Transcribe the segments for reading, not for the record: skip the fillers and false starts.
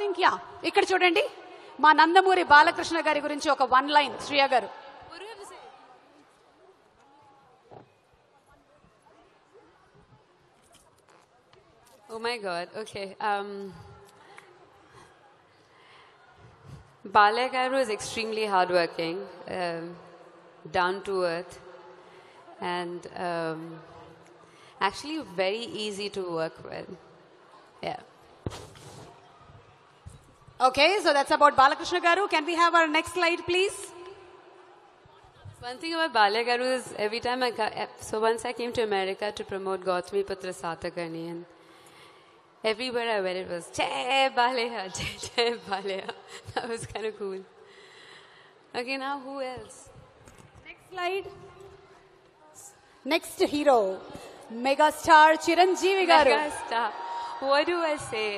think, yeah. ఇక్కడ చూడండి మా నందమూరి బాలకృష్ణ గారి గురించి ఒక వన్ లైన్ శ్రీయ గారు. Oh my God, okay. Bala garu is extremely hardworking, down to earth, and actually very easy to work with. Yeah. Okay, so that's about Balakrishna garu. Can we have our next slide, please? One thing about Bala garu is every time so once I came to America to promote Gautami Putra Satakani, and everywhere I went it was Jai Balaya, Jai Balaya. That was kind of cool. Okay, now who else? Next slide. Next hero, mega star Chiranjeevi garu. Mega star. What do I say?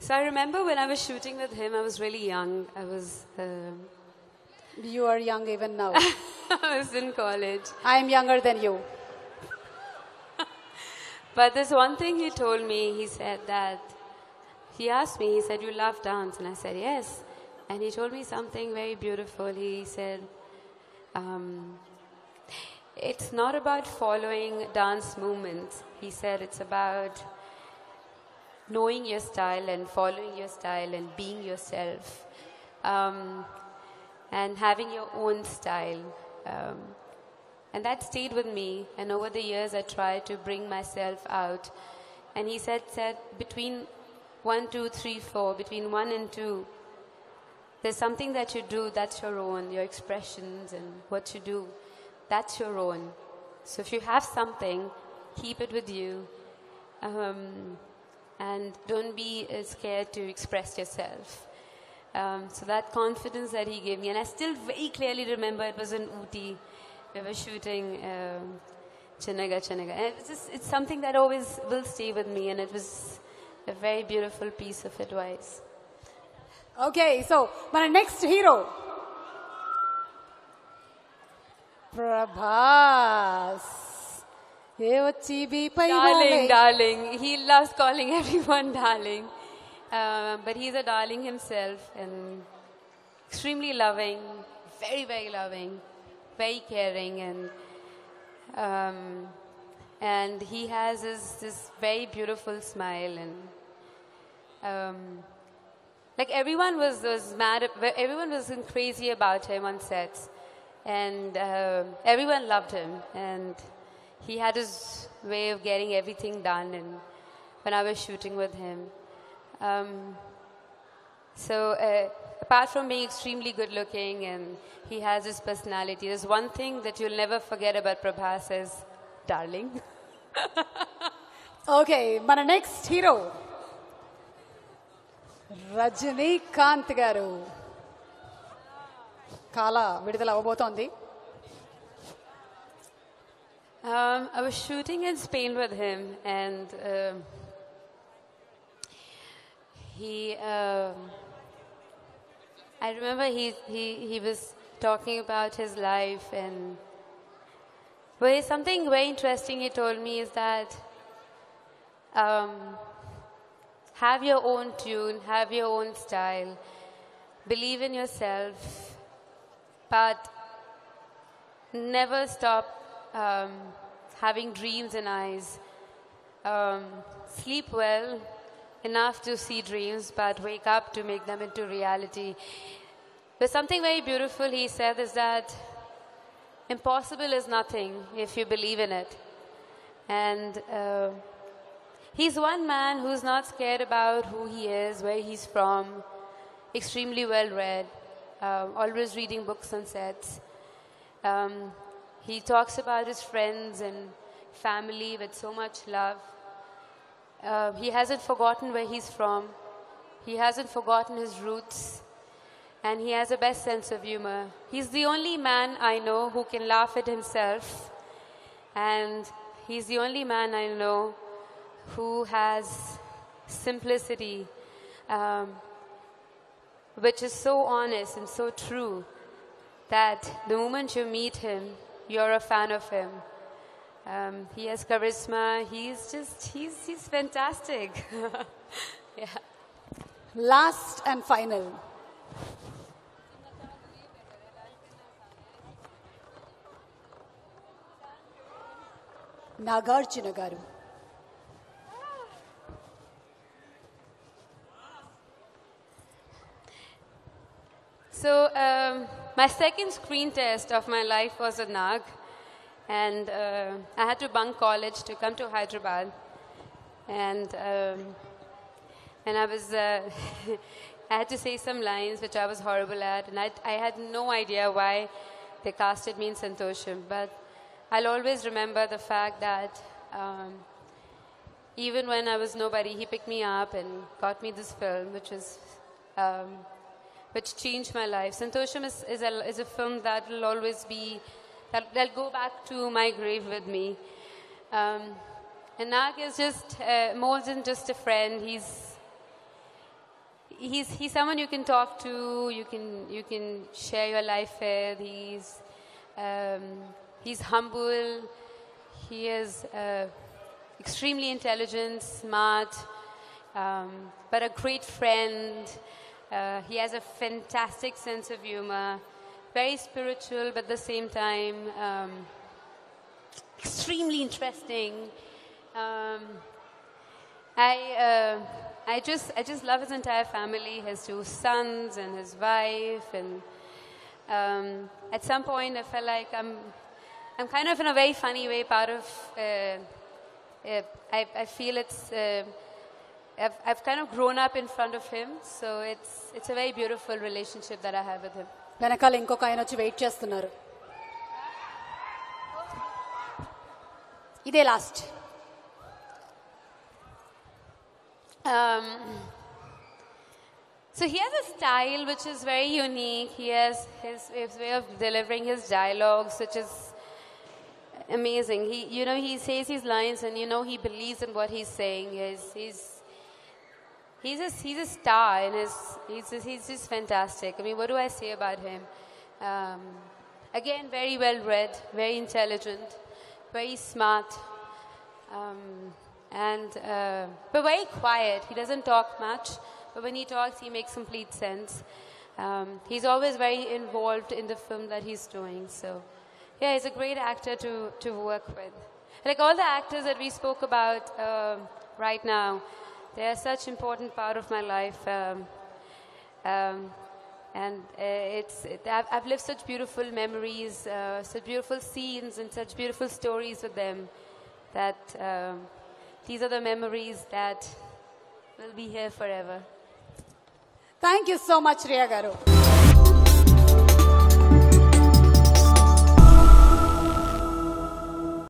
So I remember when I was shooting with him, I was really young. You are young even now. I was in college. I am younger than you. But there's one thing he told me. He said that, he asked me, he said, you love dance? And I said, yes. And he told me something very beautiful. He said, it's not about following dance movements. He said, it's about knowing your style and following your style and being yourself. And having your own style. And that stayed with me. And over the years, I tried to bring myself out. And he said between 1, 2, 3, 4, between 1 and 2, there's something that you do that's your own, your expressions and what you do, that's your own. So if you have something, keep it with you. And don't be scared to express yourself. So that confidence that he gave me, and I still very clearly remember it was in Ooty. We were shooting Chanaga Chanaga. And it's something that always will stay with me, and it was a very beautiful piece of advice. Okay, so my next hero, Prabhas. Darling. He loves calling everyone darling. But he's a darling himself, and extremely loving, very, very loving, very caring, and he has this very beautiful smile, and like everyone was mad, everyone was crazy about him on sets, and everyone loved him, and he had his way of getting everything done, and when I was shooting with him. So apart from being extremely good looking, and he has his personality, there's one thing that you'll never forget about Prabhas is darling. Okay, my next hero, Rajinikanth garu. Kala vidudala avabothundi. I was shooting in Spain with him, and I remember he was talking about his life, and something very interesting he told me is that have your own tune, have your own style, believe in yourself, but never stop having dreams and eyes. Sleep well, enough to see dreams, but wake up to make them into reality. There's something very beautiful he said is that impossible is nothing if you believe in it. And he's one man who's not scared about who he is, where he's from, extremely well read, always reading books on sets. He talks about his friends and family with so much love. He hasn't forgotten where he's from. He hasn't forgotten his roots. And he has the best sense of humor. He's the only man I know who can laugh at himself. And he's the only man I know who has simplicity, which is so honest and so true that the moment you meet him, you're a fan of him. He has charisma. He's fantastic. Yeah. Last and final. Nagarjuna garu. So, my second screen test of my life was a Nag, and I had to bunk college to come to Hyderabad, and I was I had to say some lines which I was horrible at, and I had no idea why they casted me in Santosham, but I'll always remember the fact that even when I was nobody, he picked me up and got me this film, which changed my life. Santosham is a film that will always be, that'll go back to my grave with me. And Nag is just more than just a friend. He's someone you can talk to, you can share your life with. He's humble. He is extremely intelligent, smart, but a great friend. He has a fantastic sense of humor, very spiritual, but at the same time, extremely interesting. I just love his entire family, his two sons and his wife, and at some point I felt like I'm kind of in a very funny way part of. I feel it's. I've kind of grown up in front of him, so it's a very beautiful relationship that I have with him. వెనకాల ఇంకొక ఆయన వచ్చి wait చేస్తున్నారు. ఇదే last. So he has a style which is very unique. He has his way of delivering his dialogues, which is amazing. He says his lines, and he believes in what he's saying. He's a star, and he's just fantastic. I mean, what do I say about him? Again, very well read, very intelligent, very smart, but very quiet. He doesn't talk much, but when he talks, he makes complete sense. He's always very involved in the film that he's doing. So, yeah, he's a great actor to work with. Like all the actors that we spoke about right now, they are such important part of my life, and I've lived such beautiful memories, such beautiful scenes, and such beautiful stories with them. That these are the memories that will be here forever. Thank you so much, Shriya garu.